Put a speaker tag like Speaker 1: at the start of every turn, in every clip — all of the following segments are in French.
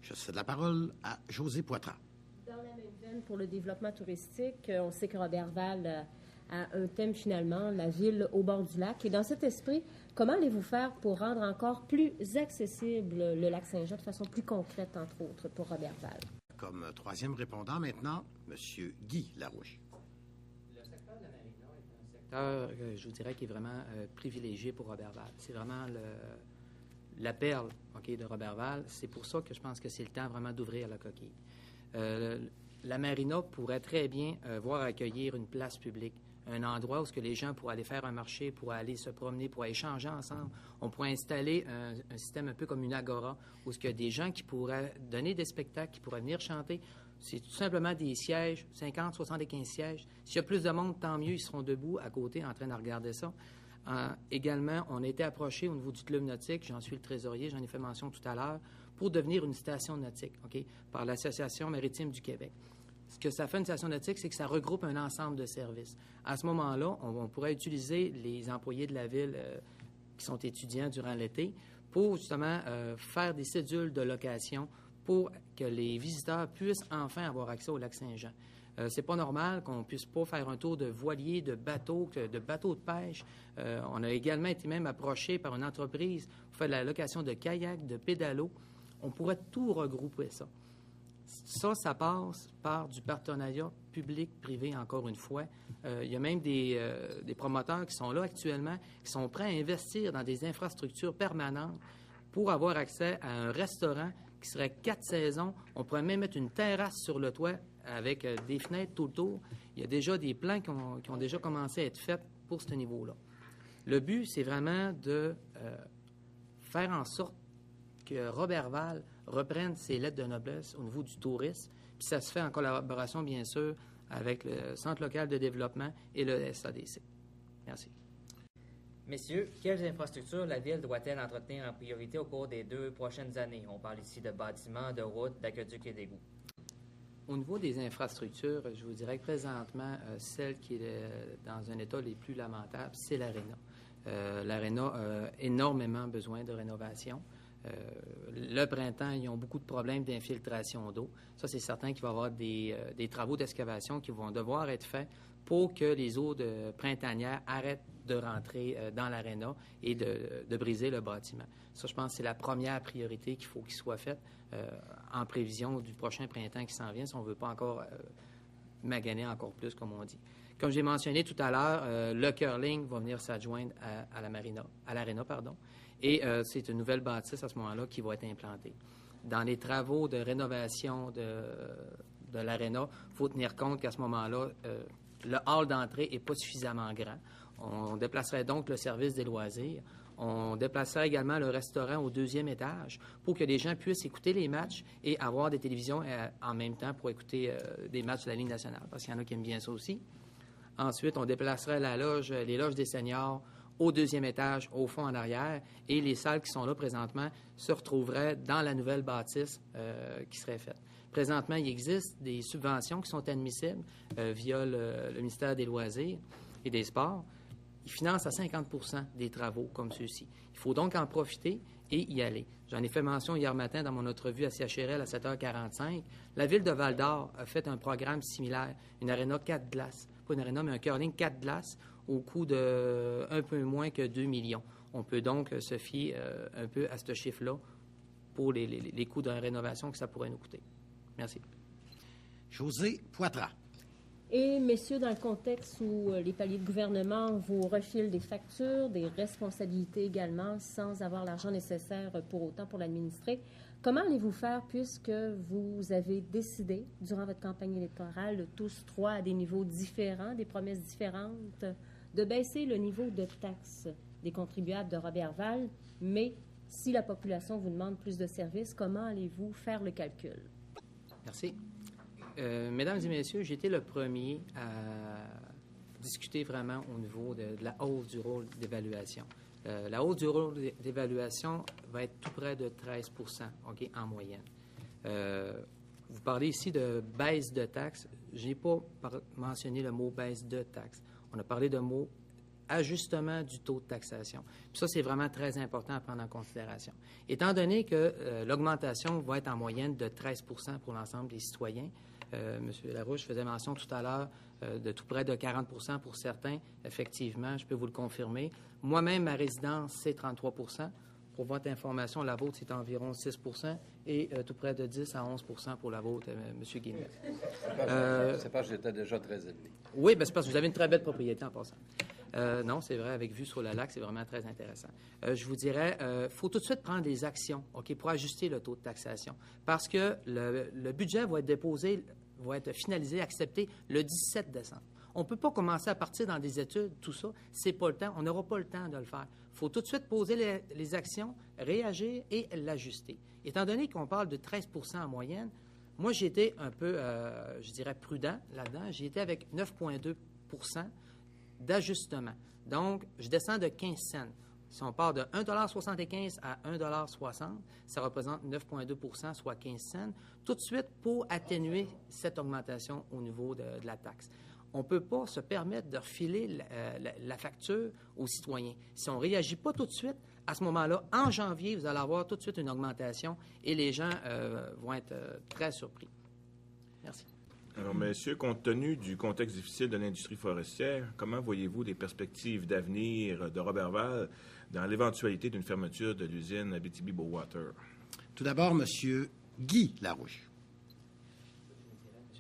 Speaker 1: Je cède la parole à Josée Poitras.
Speaker 2: Dans la même veine pour le développement touristique, on sait que Robertval a un thème finalement, la ville au bord du lac. Et dans cet esprit, comment allez-vous faire pour rendre encore plus accessible le lac Saint-Jean de façon plus concrète, entre autres, pour Robertval?
Speaker 1: Comme troisième répondant maintenant, M. Guy Larouche.
Speaker 3: Le secteur de la marina est un secteur, je vous dirais, qui est vraiment privilégié pour Robertval. C'est vraiment la perle de Robertval. C'est pour ça que je pense que c'est le temps vraiment d'ouvrir la coquille. La marina pourrait très bien voir accueillir une place publique, un endroit où ce que les gens pourraient aller faire un marché, pourraient aller se promener, pourraient échanger ensemble. On pourrait installer un système un peu comme une agora, où il y a des gens qui pourraient donner des spectacles, qui pourraient venir chanter. C'est tout simplement des sièges, 50, 75 sièges. S'il y a plus de monde, tant mieux, ils seront debout à côté en train de regarder ça. Également, on a été approché au niveau du club nautique, j'en suis le trésorier, j'en ai fait mention tout à l'heure, pour devenir une station nautique, par l'Association maritime du Québec. Ce que ça fait une station nautique, c'est que ça regroupe un ensemble de services. À ce moment-là, on pourrait utiliser les employés de la ville qui sont étudiants durant l'été pour justement faire des cédules de location pour que les visiteurs puissent enfin avoir accès au lac Saint-Jean. C'est pas normal qu'on puisse pas faire un tour de voilier, de bateau de pêche. On a également été même approché par une entreprise pour faire de la location de kayak, de pédalo. On pourrait tout regrouper ça. Ça passe par du partenariat public-privé, encore une fois. Il y a même des promoteurs qui sont là actuellement, qui sont prêts à investir dans des infrastructures permanentes pour avoir accès à un restaurant qui serait 4 saisons. On pourrait même mettre une terrasse sur le toit avec des fenêtres tout autour. Il y a déjà des plans qui ont déjà commencé à être faits pour ce niveau-là. Le but, c'est vraiment de faire en sorte que Robertval reprenne ses lettres de noblesse au niveau du tourisme. Puis ça se fait en collaboration, bien sûr, avec le Centre local de développement et le SADC. Merci.
Speaker 4: Messieurs, quelles infrastructures la Ville doit-elle entretenir en priorité au cours des 2 prochaines années? On parle ici de bâtiments, de routes, d'aqueducs et d'égouts.
Speaker 3: Au niveau des infrastructures, je vous dirais que présentement, celle qui est dans un état les plus lamentables, c'est l'aréna. L'aréna a énormément besoin de rénovation. Le printemps, ils ont beaucoup de problèmes d'infiltration d'eau. Ça, c'est certain qu'il va y avoir des travaux d'excavation qui vont devoir être faits pour que les eaux printanières arrêtent de rentrer dans l'aréna et de briser le bâtiment. Ça, je pense que c'est la première priorité qu'il faut qu'il soit faite en prévision du prochain printemps qui s'en vient, si on ne veut pas encore maganer encore plus, comme on dit. Comme j'ai mentionné tout à l'heure, le curling va venir s'adjoindre à l'aréna, et c'est une nouvelle bâtisse à ce moment-là qui va être implantée. Dans les travaux de rénovation de l'aréna, il faut tenir compte qu'à ce moment-là, le hall d'entrée n'est pas suffisamment grand. On déplacerait donc le service des loisirs. On déplacerait également le restaurant au 2e étage pour que les gens puissent écouter les matchs et avoir des télévisions en même temps pour écouter des matchs de la Ligue nationale, parce qu'il y en a qui aiment bien ça aussi. Ensuite, on déplacerait les loges des seniors au 2e étage, au fond en arrière, et les salles qui sont là présentement se retrouveraient dans la nouvelle bâtisse qui serait faite. Présentement, il existe des subventions qui sont admissibles via le ministère des Loisirs et des Sports. Ils financent à 50 % des travaux comme ceux-ci. Il faut donc en profiter et y aller. J'en ai fait mention hier matin dans mon entrevue à CHRL à 7h45. La Ville de Val-d'Or a fait un programme similaire, une aréna 4 glaces. Pas une aréna, mais un curling 4 glaces au coût de un peu moins que 2 millions. On peut donc se fier un peu à ce chiffre-là pour les coûts de rénovation que ça pourrait nous coûter. Merci.
Speaker 1: Josée Poitras.
Speaker 2: Et, messieurs, dans le contexte où les paliers de gouvernement vous refilent des factures, des responsabilités également, sans avoir l'argent nécessaire pour autant pour l'administrer, comment allez-vous faire puisque vous avez décidé, durant votre campagne électorale, tous trois à des niveaux différents, des promesses différentes, de baisser le niveau de taxes des contribuables de Robertval, mais si la population vous demande plus de services, comment allez-vous faire le calcul?
Speaker 3: Merci. Mesdames et messieurs, j'ai été le premier à discuter vraiment au niveau de la hausse du rôle d'évaluation. La hausse du rôle d'évaluation va être tout près de 13 % en moyenne. Vous parlez ici de baisse de taxes. Je n'ai pas mentionné le mot baisse de taxes. On a parlé de mot ajustement du taux de taxation. Puis ça, c'est vraiment très important à prendre en considération. Étant donné que l'augmentation va être en moyenne de 13 pour l'ensemble des citoyens, M. Larouche faisait mention tout à l'heure de tout près de 40 pour certains. Effectivement, je peux vous le confirmer. Moi-même, ma résidence, c'est 33 Pour votre information, la vôtre, c'est environ 6 et tout près de 10 à 11 pour la vôtre, M. Guillemette.
Speaker 5: C'est parce que j'étais déjà très élevé.
Speaker 3: Oui, bien, c'est parce que vous avez une très belle propriété en passant. Non, c'est vrai, avec vue sur le lac, c'est vraiment très intéressant. Je vous dirais, il faut tout de suite prendre des actions, OK, pour ajuster le taux de taxation. Parce que le budget va être déposé, va être finalisé, accepté le 17 décembre. On ne peut pas commencer à partir dans des études, tout ça. C'est pas le temps. On n'aura pas le temps de le faire. Il faut tout de suite poser les actions, réagir et l'ajuster. Étant donné qu'on parle de 13 en moyenne, moi, j'ai été un peu, je dirais, prudent là-dedans. J'ai été avec 9,2 d'ajustement. Donc, je descends de 15 cents. Si on part de 1,75 $ à 1,60 $, ça représente 9,2 soit 15 cents, tout de suite pour atténuer cette augmentation au niveau de la taxe. On ne peut pas se permettre de refiler la facture aux citoyens. Si on ne réagit pas tout de suite, à ce moment-là, en janvier, vous allez avoir tout de suite une augmentation et les gens vont être très surpris. Merci.
Speaker 6: Alors, messieurs, compte tenu du contexte difficile de l'industrie forestière, comment voyez-vous les perspectives d'avenir de Roberval dans l'éventualité d'une fermeture de l'usine Abitibi-Bowater?
Speaker 1: Tout d'abord, M. Guy Larouche.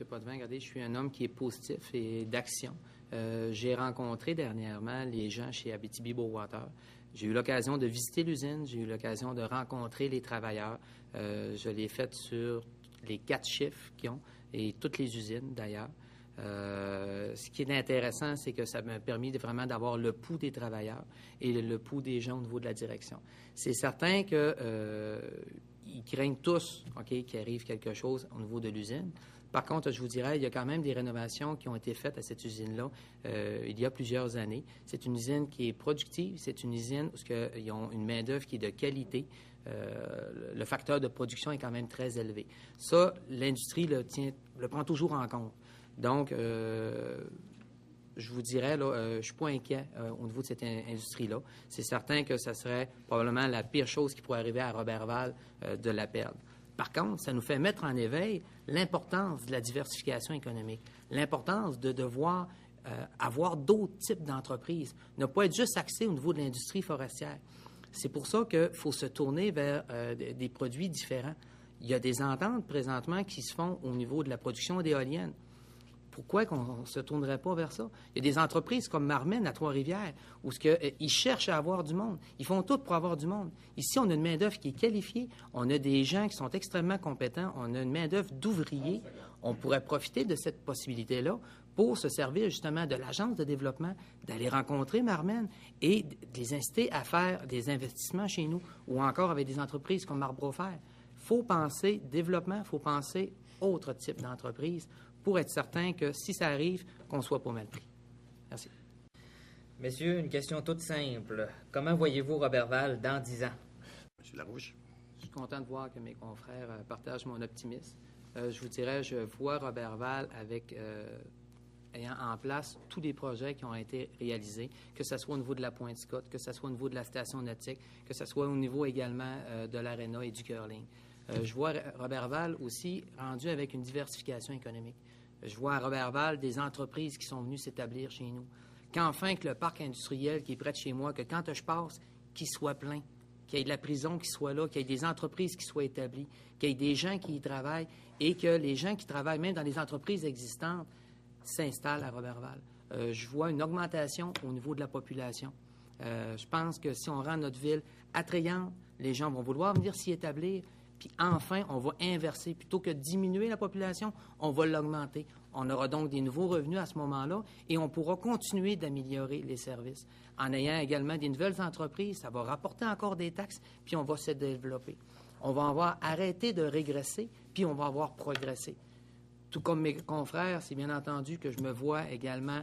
Speaker 3: M. Potvin, regardez, je suis un homme qui est positif et d'action. J'ai rencontré dernièrement les gens chez Abitibi-Bowater. J'ai eu l'occasion de visiter l'usine, j'ai eu l'occasion de rencontrer les travailleurs. Je l'ai fait sur les 4 chiffres qu'ils ont et toutes les usines, d'ailleurs. Ce qui est intéressant, c'est que ça m'a permis vraiment d'avoir le pouls des travailleurs et le pouls des gens au niveau de la direction. C'est certain qu'ils craignent tous qu'il arrive quelque chose au niveau de l'usine. Par contre, je vous dirais, il y a quand même des rénovations qui ont été faites à cette usine-là il y a plusieurs années. C'est une usine qui est productive, c'est une usine où ils ont une main-d'œuvre qui est de qualité. Le facteur de production est quand même très élevé. Ça, l'industrie le prend toujours en compte. Donc, je vous dirais, là, je ne suis pas inquiet au niveau de cette industrie-là. C'est certain que ça serait probablement la pire chose qui pourrait arriver à Roberval de la perdre. Par contre, ça nous fait mettre en éveil l'importance de la diversification économique, l'importance de devoir avoir d'autres types d'entreprises, ne pas être juste axé au niveau de l'industrie forestière. C'est pour ça qu'il faut se tourner vers des produits différents. Il y a des ententes présentement qui se font au niveau de la production d'éoliennes. Pourquoi qu'on ne se tournerait pas vers ça? Il y a des entreprises comme Marmen à Trois-Rivières où ils cherchent à avoir du monde. Ils font tout pour avoir du monde. Ici, on a une main-d'œuvre qui est qualifiée. On a des gens qui sont extrêmement compétents. On a une main-d'œuvre d'ouvriers. On pourrait profiter de cette possibilité-là pour se servir justement de l'agence de développement, d'aller rencontrer Marmen et de les inciter à faire des investissements chez nous ou encore avec des entreprises comme Arbrofer. Il faut penser développement, il faut penser autre type d'entreprise pour être certain que si ça arrive, qu'on ne soit pas mal pris. Merci.
Speaker 4: Messieurs, une question toute simple. Comment voyez-vous Roberval dans 10 ans?
Speaker 1: M. Larouche.
Speaker 3: Je suis content de voir que mes confrères partagent mon optimisme. Je vous dirais, je vois Roberval ayant en place tous les projets qui ont été réalisés, que ce soit au niveau de la Pointe-Scott, que ce soit au niveau de la station nautique, que ce soit au niveau également de l'aréna et du curling. Je vois Roberval aussi rendu avec une diversification économique. Je vois à Roberval des entreprises qui sont venues s'établir chez nous. Qu'enfin, que le parc industriel qui est près de chez moi, que quand je passe, qu'il soit plein, qu'il y ait de la prison qui soit là, qu'il y ait des entreprises qui soient établies, qu'il y ait des gens qui y travaillent et que les gens qui travaillent même dans les entreprises existantes s'installent à Roberval. Je vois une augmentation au niveau de la population. Je pense que si on rend notre ville attrayante, les gens vont vouloir venir s'y établir. Puis enfin, on va inverser. Plutôt que de diminuer la population, on va l'augmenter. On aura donc des nouveaux revenus à ce moment-là et on pourra continuer d'améliorer les services. En ayant également des nouvelles entreprises, ça va rapporter encore des taxes, puis on va se développer. On va avoir arrêté de régresser, puis on va avoir progressé. Tout comme mes confrères, c'est bien entendu que je me vois également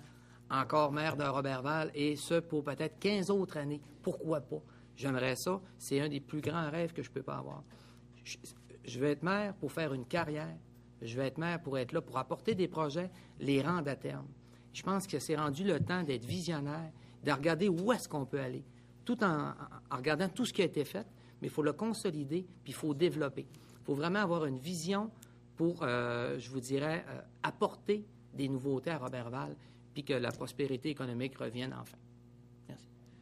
Speaker 3: encore maire de Roberval et ce pour peut-être 15 autres années. Pourquoi pas? J'aimerais ça. C'est un des plus grands rêves que je ne peux pas avoir. Je veux être maire pour faire une carrière. Je veux être maire pour être là, pour apporter des projets, les rendre à terme. Je pense que c'est rendu le temps d'être visionnaire, de regarder où est-ce qu'on peut aller, tout en regardant tout ce qui a été fait, mais il faut le consolider, puis il faut développer. Il faut vraiment avoir une vision pour, je vous dirais, apporter des nouveautés à Roberval, puis que la prospérité économique revienne enfin.